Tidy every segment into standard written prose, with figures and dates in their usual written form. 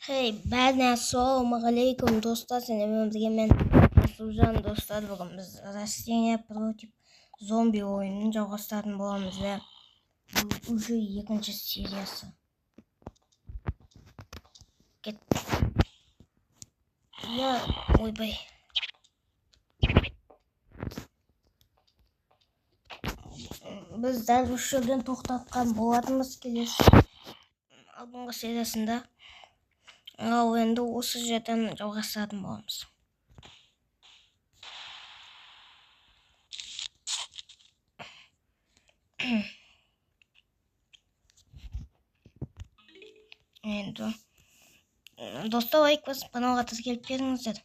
Hey, bәріне ассалаумағалейкум достар, сендермен бірге мен Сузан достар. Бүгін біз растения против зомби ойынын жалғастыратын боламыз. Бұл уже екінші сериясы. Кет. Я, ойбай. Біз дәл осы жерден тоқтатқан болатынбыз келесі алдыңғы сериясында. Ал енді осы жерден жалғастыратын боламыз. Енді достар, лайк басып каналға тіркеліп беріңіздер.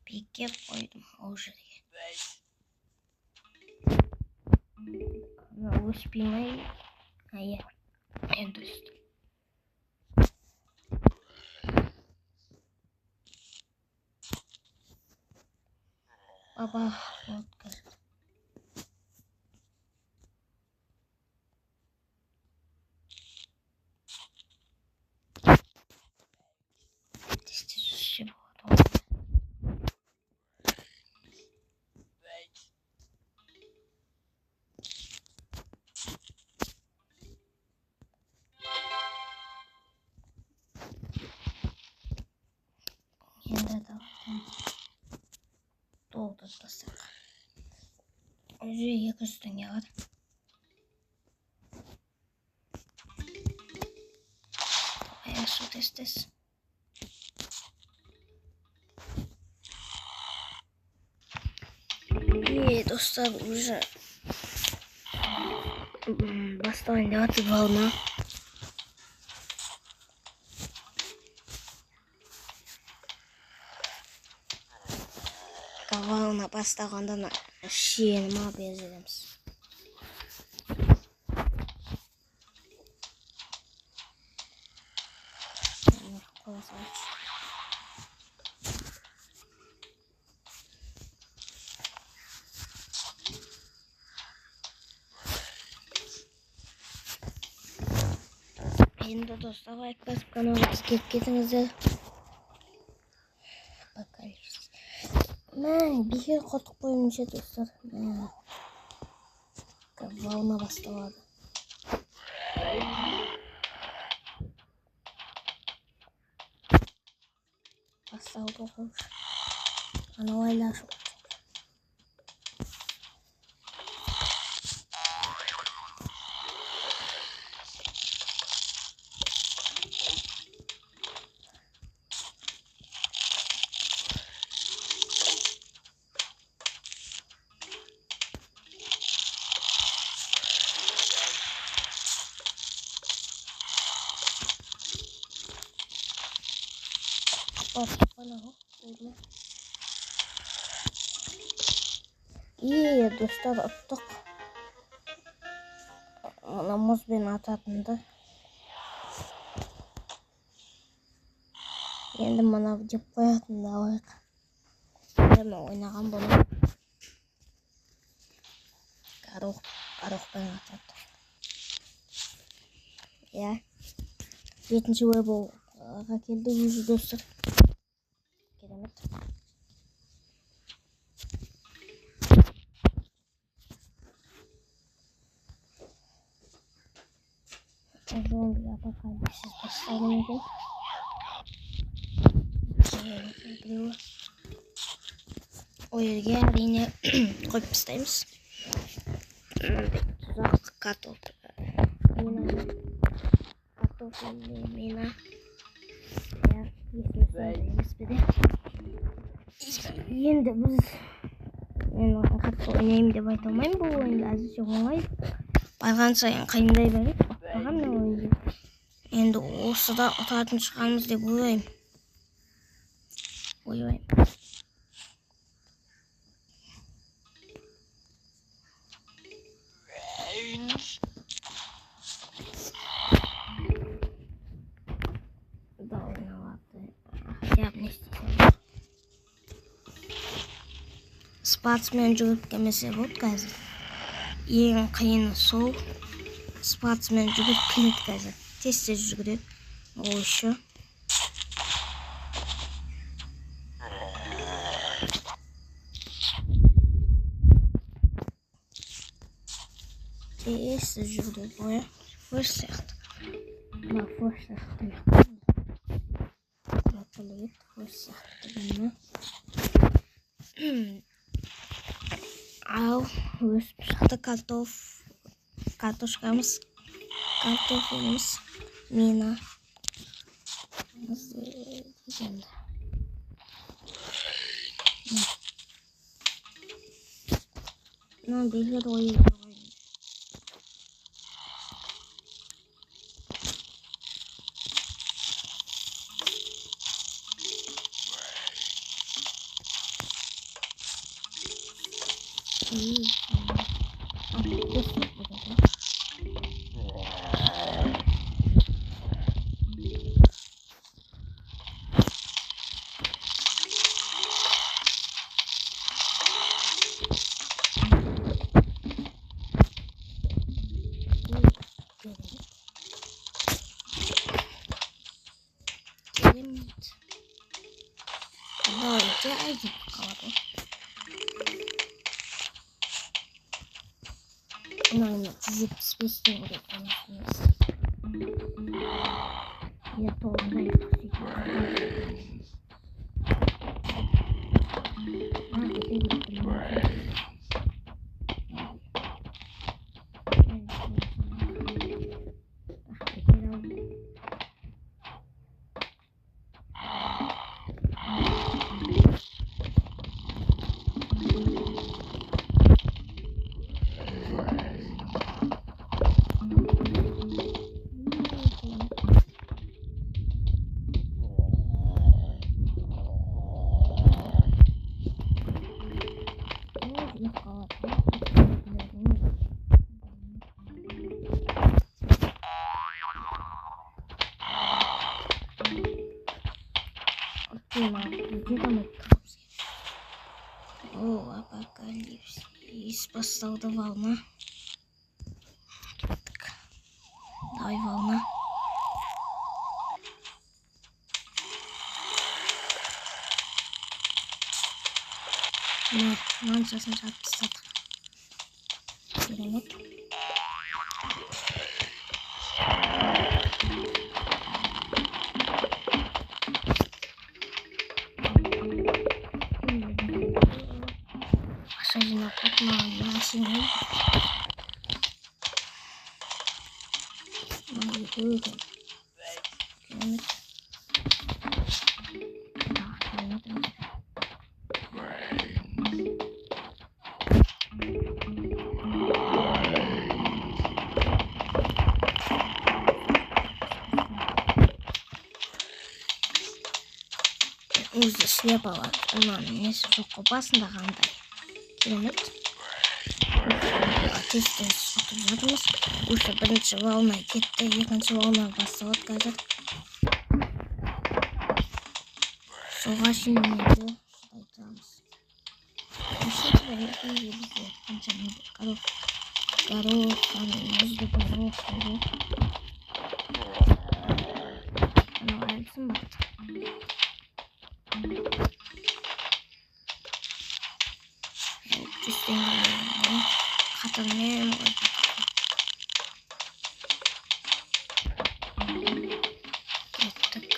Бекер қойдым ол жерге. Өспей ме? Иә, енді өсті. Баба, өткіз. Тесте жүзше болады. Енді да толтырсақ. Уже 200 теңге var. Ayağı testes. И достар, уже басталайын деп жатыр волна. Волна бастағанда шиеніма безереміз. Енді достар, лайк басып каналға тіркеліп кетіңіздер. Покалипсис. Мен бекер қотып қоймынша достар. Волна басталады. Басталды ғой. Анау айлашып. И достар, ұттық. Оны мұзбен ататынды. Енді мұны деп қоятынды алайық. Мен ойнаған бұны. Қароқпен атады. Я. Жетінші ой болға келді өзі достар. Керемет. Зомби апокалипсис басталған екен. Ол жерге әрине қойып тастаймыз. Тұзақ картофель мина. Енді біз мен қатты ойнаймын деп айта алмаймын. Бұл ойынды әзірше оңай. Барған сайын қиындай береді. Бақпаған мен ойынды. Енді осы да ұтатын шығармыз деп ойлаймын. Да, виноваты. Хотя бы не стесняюсь. Спортсмен жүгіріп келмесе болды қазір. Ең қиыны сол. Спортсмен жүгіріп келеді қазір. Тез жүгіреді. Ол еще. Тез жүгіреді ғой. Форс сияқты. Мына форс сияқты. Форс сияқты. Ал өсіп шықты картошкамыз, картофеліміз, мина. Мына белгілер ойын. Давайте айди покладу. Наверное, запись будет у нас вместе. Я тоже буду О, апокалипсис. Поставила волна. Так. Давай волна. Нет, нам сейчас нужно писать. Пирамид. Жинап на синий. Өзі слеп алады. Оның несі жоқ басында қандай. Керемет. Тестен сүйтіп жатырмыз. Уже бірінші волна кетті, екінші волна басталады қазір. Соға шейін айтамыз. Қатармен кеттік.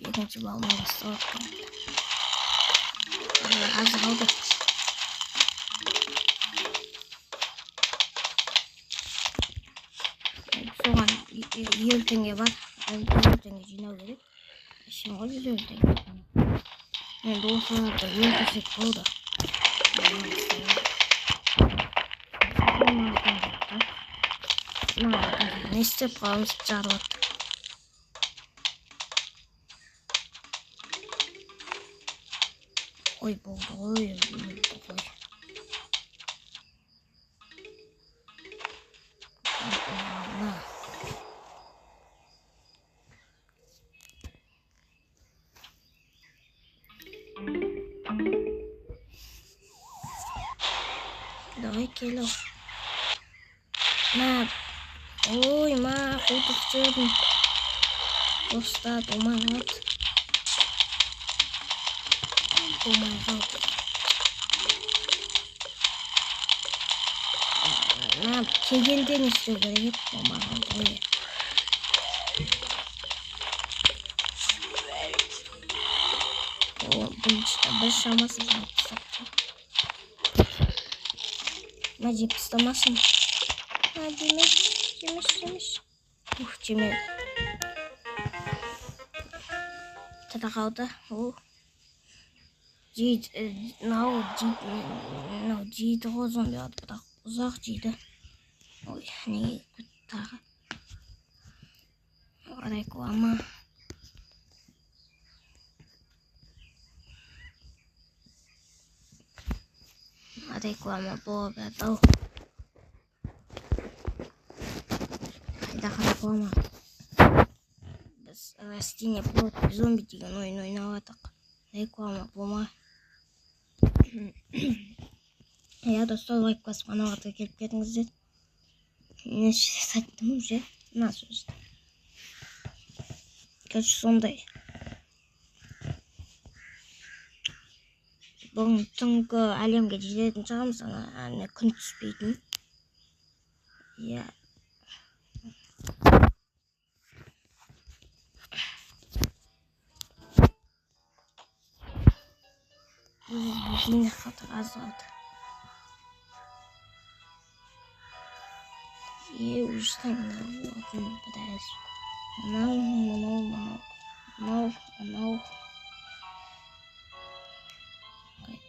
Екінші балына басталып қалды. Аз қалды. Соған 50 теңге бар. 50 теңге жинау керек. Сен ғой 100 теңге. Енді осыларды өлтірсек болды. Ne istep kalmış çağırlar. Oy buldu oy. Allah. Давай кело. Ма. Ой, ма, кутуктurdum. Dostlar, oh my god. Oh my god. Ne yap? Kegenden istiyor böyle hep. Oh my god. Öyle. O bunun işte başlamasın. Macip istemesin. Ha yemiş. Cemil. Tada kaldı. Cid o zombi adı bırak. Uzak cidi. Oy ne kutarı. Oraya ama. Reklama boğada. Hayda reklama. Biz rastine plot zombi diyen oyun oynamadık. Reklama boğma. Ya dostlar like basıp kanala gelip kendinize. Ne sattım уже. Nasıl işte. Kaç sonday. Bugün түнгі әлемге жететін шығармыз ана күн түспейтін. Иә. Бізге қатыр азалды. Уже біраз. Мынау.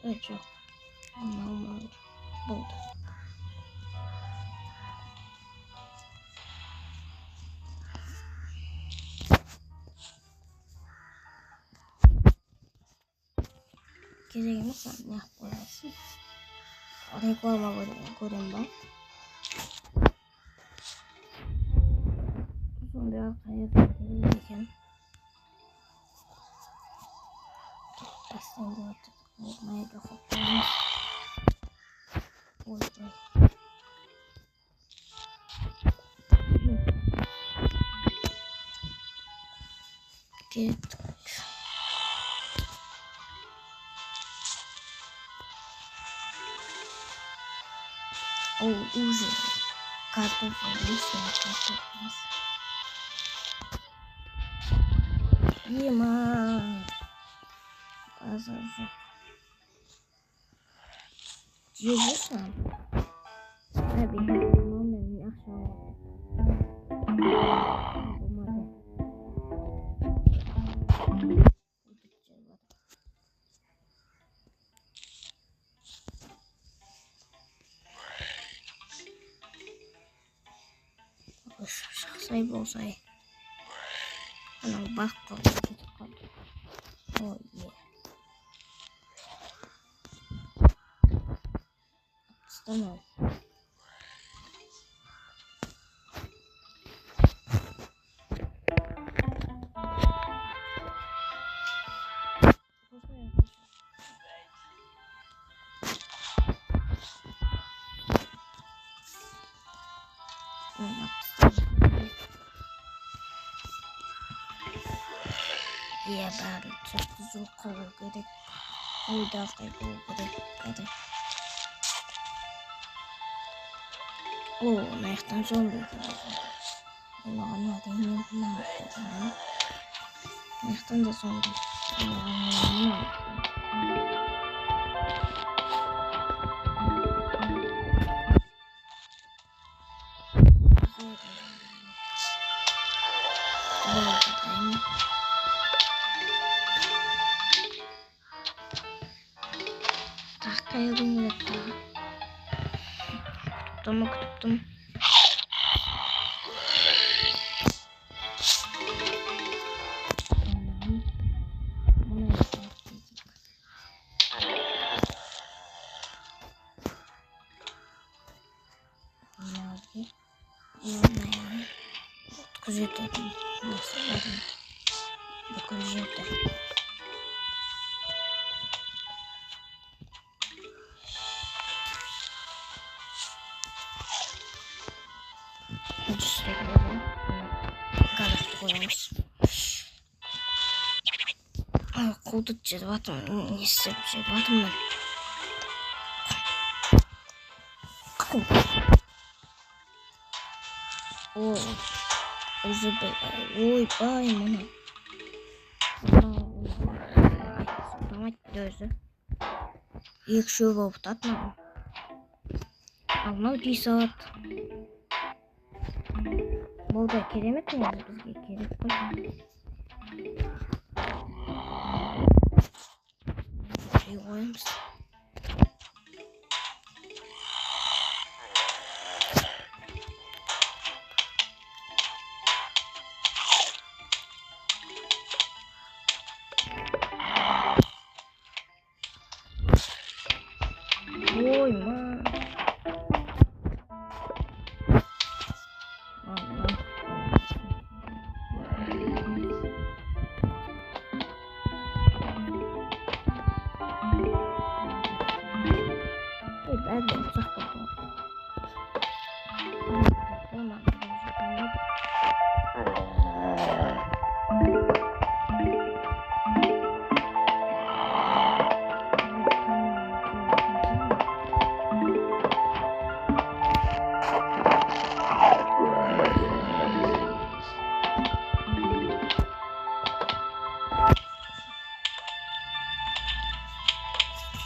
Жоқ. Мынау болды. Керек емес, неғып қоясың. Реклама көрем ба? Сонда қайда керек екен. Бастан болады. Майға қоптаймыз. Ой. Кеттік. Уже картофель лишний картофель. Ема. Азажу. Жезусам. Abi mamaның akşam. Şaxsay bolsay. Ana bak qaldı. Oh yeah. Tamam. Ya ben çok güzel kolu gerek. Uyda kolu gerek. Nereden zombi? Allah'ım adayım ne yapayım? Nereden de zombi? Allah'ım Tuttum. Okey. Yani. Күзететін басыларын бүкіл жерді. Жүстегі болу. Гаражды қоямыз. Қолды жеді батым. Не істеп жеді батым мен. Өзі ойбай мұны. Сұлтамайды өзі. Екі шөп болып тұтады маған. Ал мынау дей сауат. Бұл да керемет негізі бізге керек қой. Қоямыз. Ой, ма. Бәрі ұсақ болды.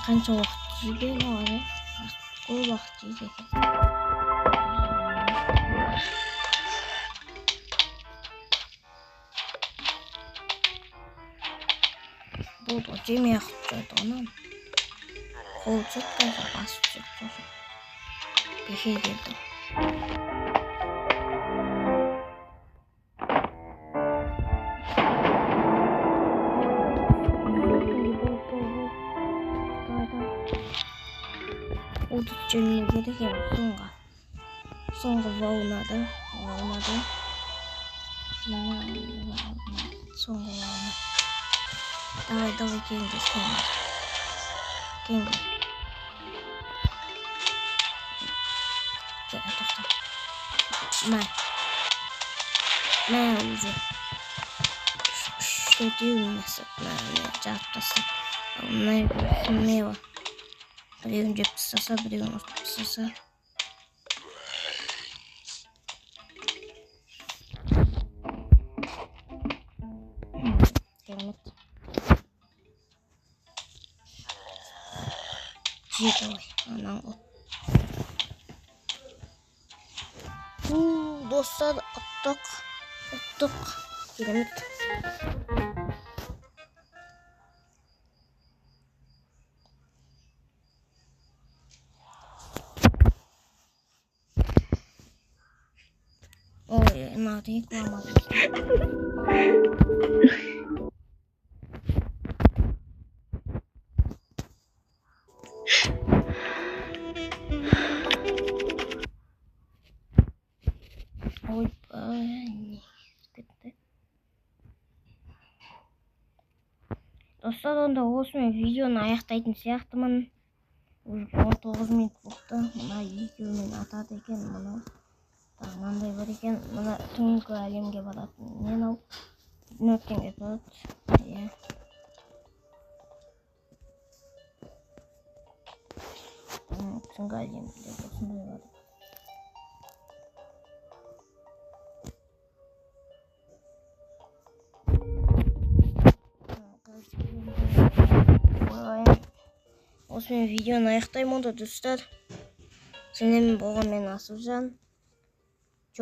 Қанша уақыт жейді оған? Көп уақыт жейді екен. Болды, жемей ақып жүрді ғана. Қол жетті, басып жүрді. Бекер келді. Oldu canını geri geldi sonra vaunada sonra давай деньги деньги ben уже что делать жаттаса ондай смело біреуін жеп тастаса біреуін ұрып тастаса керемет жеді ғой анау достар ұттық керемет. Ой, надо реклама. Ой, кетті. Достар, онда осымен видеоны аяқтайтын сияқтымын. Уже 19 минут болды. Мына екеуімен атады екен, мұны. Мынандай бар екен, мына түнгі әлемге баратын мен ал өткенге тұрады. Түнгі әлемде осындай бар. Осымен видеоны аяқтаймын онда достар. Сенен болған мен Асылжан.